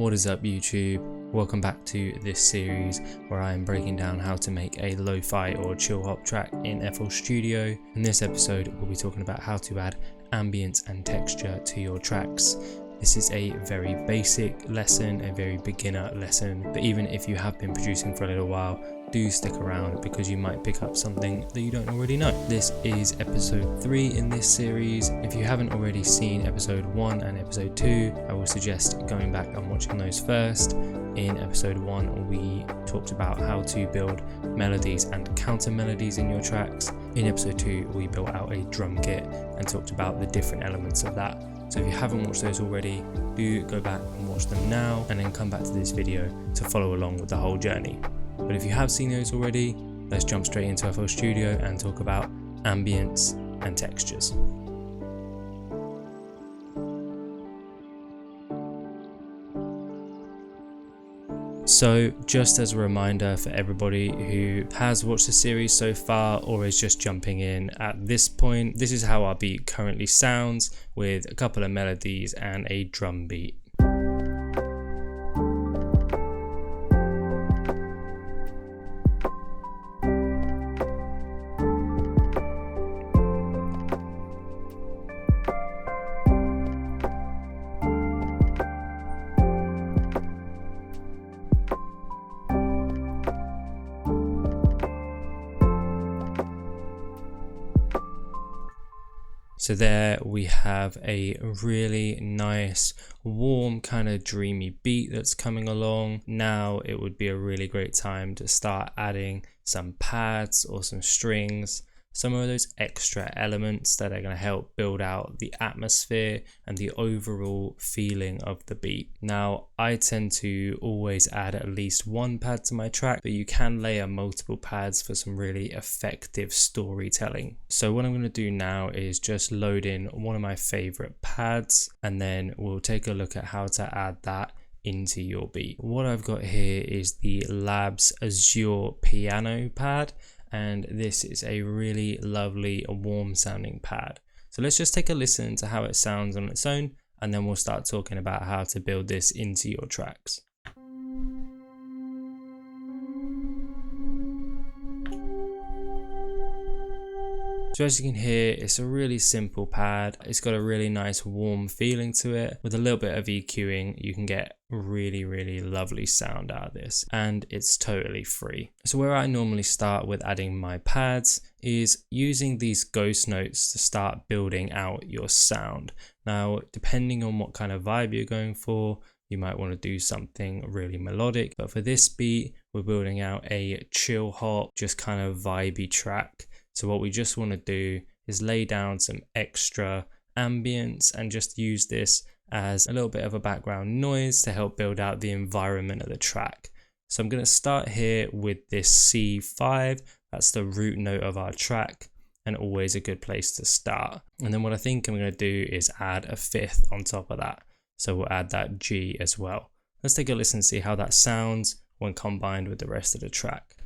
What is up YouTube? Welcome back to this series where I am breaking down how to make a lo-fi or chill hop track in FL Studio. In this episode we'll be talking about how to add ambience and texture to your tracks. This is a very basic lesson, a very beginner lesson, but even if you have been producing for a little while, do stick around because you might pick up something that you don't already know. This is episode 3 in this series. If you haven't already seen episode 1 and episode 2, I will suggest going back and watching those first. In episode 1 we talked about how to build melodies and counter melodies in your tracks. In episode 2 we built out a drum kit and talked about the different elements of that. So if you haven't watched those already, do go back and watch them now and then come back to this video to follow along with the whole journey. But if you have seen those already, let's jump straight into FL Studio and talk about ambience and textures. So just as a reminder for everybody who has watched the series so far or is just jumping in at this point, this is how our beat currently sounds with a couple of melodies and a drum beat. So there we have a really nice, warm, kind of dreamy beat that's coming along. Now it would be a really great time to start adding some pads or some strings, some of those extra elements that are going to help build out the atmosphere and the overall feeling of the beat. Now I tend to always add at least one pad to my track, but you can layer multiple pads for some really effective storytelling. So what I'm going to do now is just load in one of my favorite pads and then we'll take a look at how to add that into your beat. What I've got here is the Labs Azure piano pad, and this is a really lovely warm sounding pad. So let's just take a listen to how it sounds on its own and then we'll start talking about how to build this into your tracks. So as you can hear, it's a really simple pad. It's got a really nice warm feeling to it. With a little bit of EQing, you can get really lovely sound out of this, and it's totally free. So where I normally start with adding my pads is using these ghost notes to start building out your sound. Now, depending on what kind of vibe you're going for, you might want to do something really melodic, but for this beat, we're building out a chill hop, just kind of vibey track. So what we just want to do is lay down some extra ambience and just use this as a little bit of a background noise to help build out the environment of the track. So I'm going to start here with this C5, that's the root note of our track and always a good place to start. And then what I think I'm going to do is add a 5th on top of that. So we'll add that G as well. Let's take a listen and see how that sounds when combined with the rest of the track.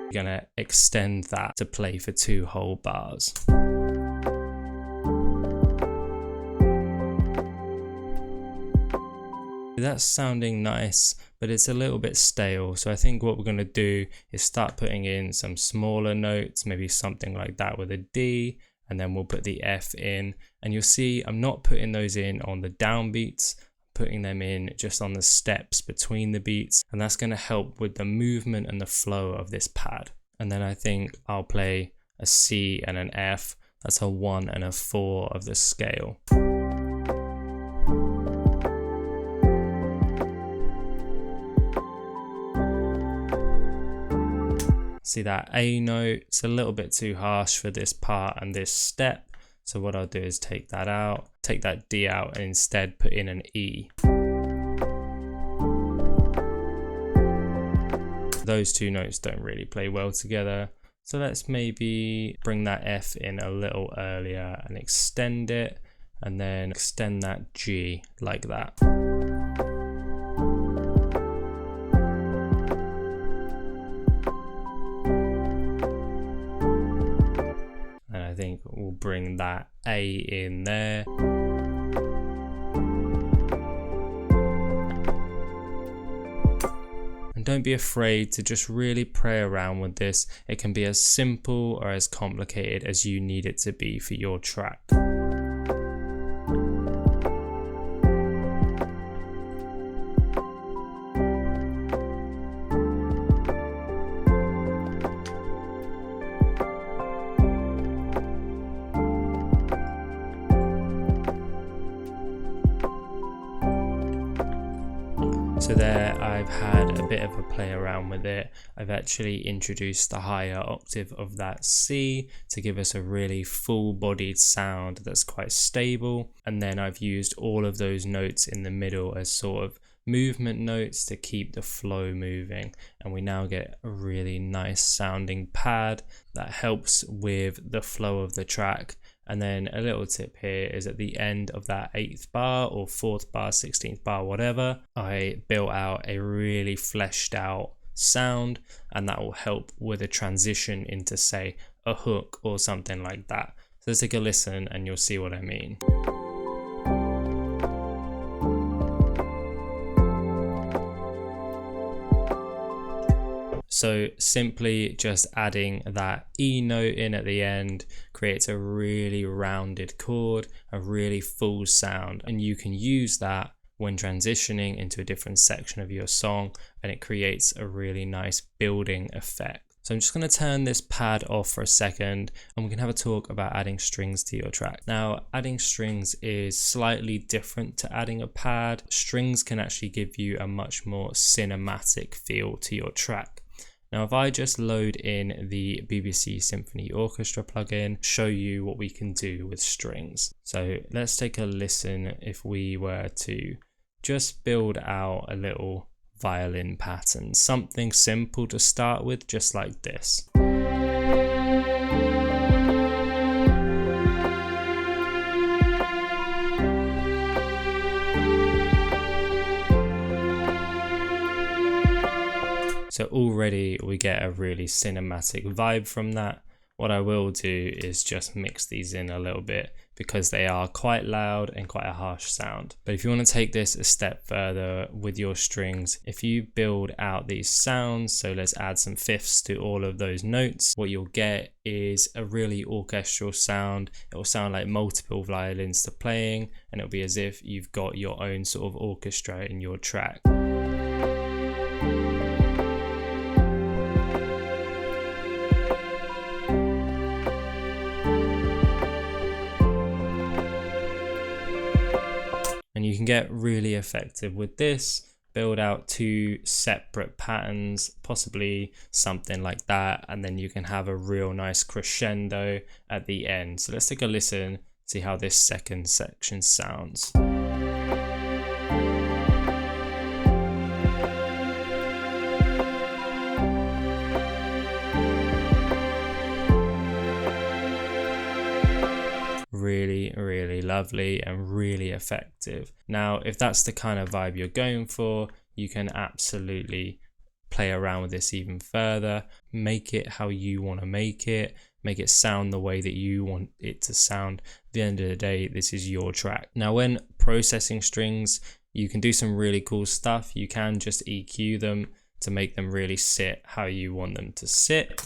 We're going to extend that to play for 2 whole bars. That's sounding nice, but it's a little bit stale. So I think what we're going to do is start putting in some smaller notes, maybe something like that with a D, and then we'll put the F in. And you'll see I'm not putting those in on the downbeats, putting them in just on the steps between the beats, and that's going to help with the movement and the flow of this pad. And then I think I'll play a C and an F, that's a 1 and a 4 of the scale. See that A note, it's a little bit too harsh for this part and this step. So what I'll do is take that out, take that D out and instead put in an E. Those 2 notes don't really play well together. So let's maybe bring that F in a little earlier and extend it, and then extend that G like that. And I think we'll bring that A in there. don't be afraid to just really play around with this. It can be as simple or as complicated as you need it to be for your track. So there I've had a bit of a play around with it. I've actually introduced the higher octave of that C to give us a really full-bodied sound that's quite stable. And then I've used all of those notes in the middle as sort of movement notes to keep the flow moving. And we now get a really nice sounding pad that helps with the flow of the track. And then a little tip here is at the end of that 8th bar or 4th bar, 16th bar, whatever, I built out a really fleshed out sound, and that will help with a transition into, say, a hook or something like that. So let's take a listen and you'll see what I mean. So simply just adding that E note in at the end creates a really rounded chord, a really full sound, and you can use that when transitioning into a different section of your song, and it creates a really nice building effect. So I'm just going to turn this pad off for a second and we can have a talk about adding strings to your track. Now, adding strings is slightly different to adding a pad. Strings can actually give you a much more cinematic feel to your track. Now, if I just load in the BBC Symphony Orchestra plugin, show you what we can do with strings. So let's take a listen if we were to just build out a little violin pattern, something simple to start with, just like this. So already we get a really cinematic vibe from that. What I will do is just mix these in a little bit because they are quite loud and quite a harsh sound. But if you want to take this a step further with your strings, if you build out these sounds, so let's add some fifths to all of those notes, what you'll get is a really orchestral sound. It will sound like multiple violins to playing, and it'll be as if you've got your own sort of orchestra in your track. And you can get really effective with this, build out 2 separate patterns, possibly something like that, and then you can have a real nice crescendo at the end. So let's take a listen, see how this second section sounds. Really lovely and really effective. Now, if that's the kind of vibe you're going for, you can absolutely play around with this even further, make it how you want to make it sound the way that you want it to sound. At the end of the day, this is your track. Now, when processing strings, you can do some really cool stuff. You can just EQ them to make them really sit how you want them to sit.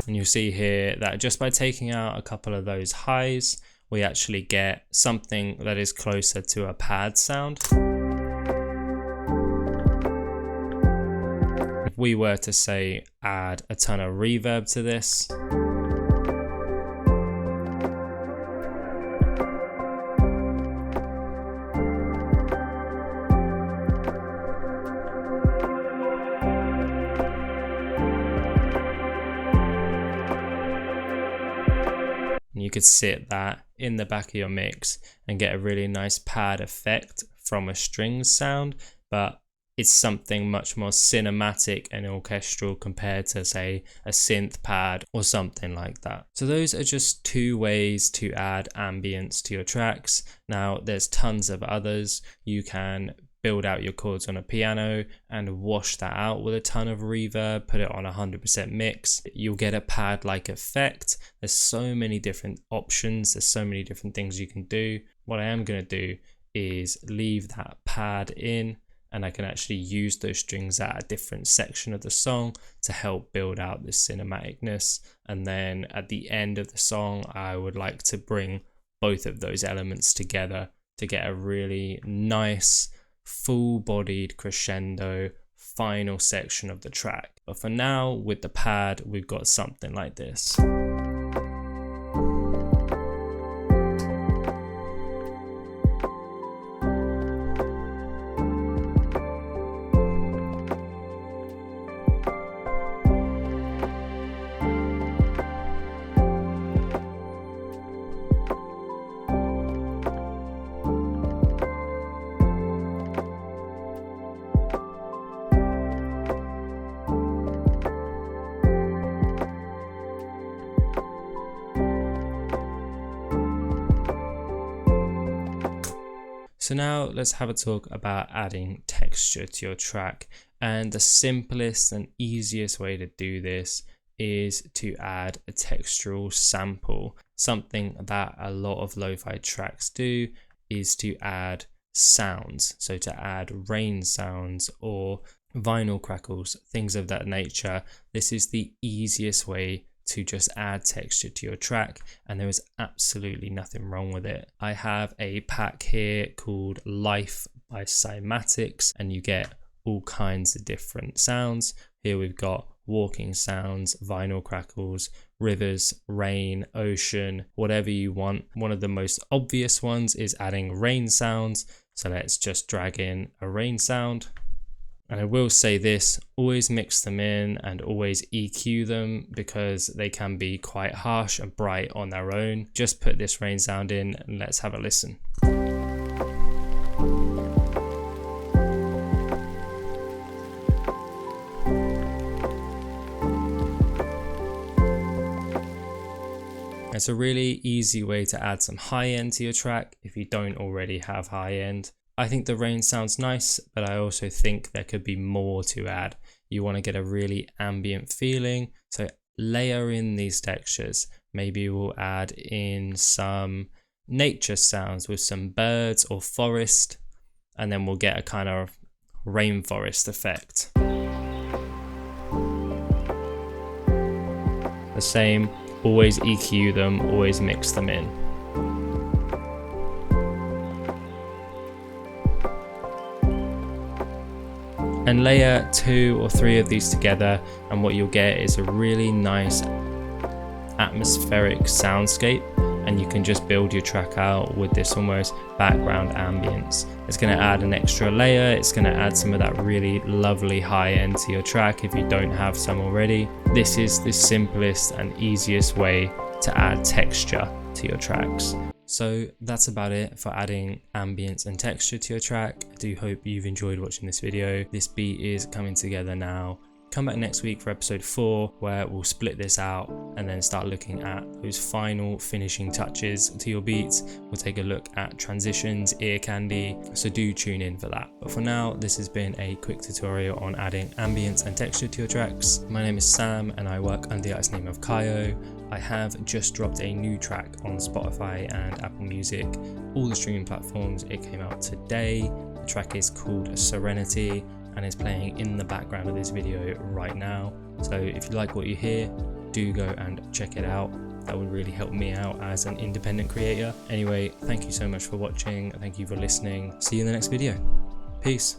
And you'll see here that just by taking out a couple of those highs, we actually get something that is closer to a pad sound. If we were to say add a ton of reverb to this, you could sit that in the back of your mix and get a really nice pad effect from a strings sound, but it's something much more cinematic and orchestral compared to, say, a synth pad or something like that. So those are just 2 ways to add ambience to your tracks. Now, there's tons of others. You can build out your chords on a piano and wash that out with a ton of reverb, put it on 100% mix, you'll get a pad-like effect. There's so many different options, there's so many different things you can do. What I am going to do is leave that pad in, and I can actually use those strings at a different section of the song to help build out this cinematicness. And then at the end of the song, I would like to bring both of those elements together to get a really nice, full-bodied crescendo final section of the track. But for now, with the pad, we've got something like this. So now let's have a talk about adding texture to your track, and the simplest and easiest way to do this is to add a textural sample. Something that a lot of lo-fi tracks do is to add sounds, so to add rain sounds or vinyl crackles, things of that nature. This is the easiest way to just add texture to your track, and there is absolutely nothing wrong with it. I have a pack here called Life by Cymatics, and you get all kinds of different sounds. Here we've got walking sounds, vinyl crackles, rivers, rain, ocean, whatever you want. One of the most obvious ones is adding rain sounds, so let's just drag in a rain sound. And I will say this, always mix them in and always EQ them, because they can be quite harsh and bright on their own. Just put this rain sound in and let's have a listen. It's a really easy way to add some high end to your track if you don't already have high end. I think the rain sounds nice, but I also think there could be more to add. You want to get a really ambient feeling, so layer in these textures. Maybe we'll add in some nature sounds with some birds or forest, and then we'll get a kind of rainforest effect. The same, always EQ them, always mix them in. And layer 2 or 3 of these together, and what you'll get is a really nice atmospheric soundscape, and you can just build your track out with this almost background ambience. It's going to add an extra layer, it's going to add some of that really lovely high end to your track if you don't have some already. This is the simplest and easiest way to add texture to your tracks. So that's about it for adding ambience and texture to your track. I do hope you've enjoyed watching this video. This beat is coming together now. Come back next week for episode 4, where we'll split this out and then start looking at those final finishing touches to your beats. We'll take a look at transitions, ear candy, so do tune in for that. But for now, this has been a quick tutorial on adding ambience and texture to your tracks. My name is Sam and I work under the artist name of Kayo. I have just dropped a new track on Spotify and Apple Music, all the streaming platforms. It came out today. The track is called Serenity and is playing in the background of this video right now. So if you like what you hear, do go and check it out. That would really help me out as an independent creator. Anyway, thank you so much for watching. Thank you for listening. See you in the next video. Peace.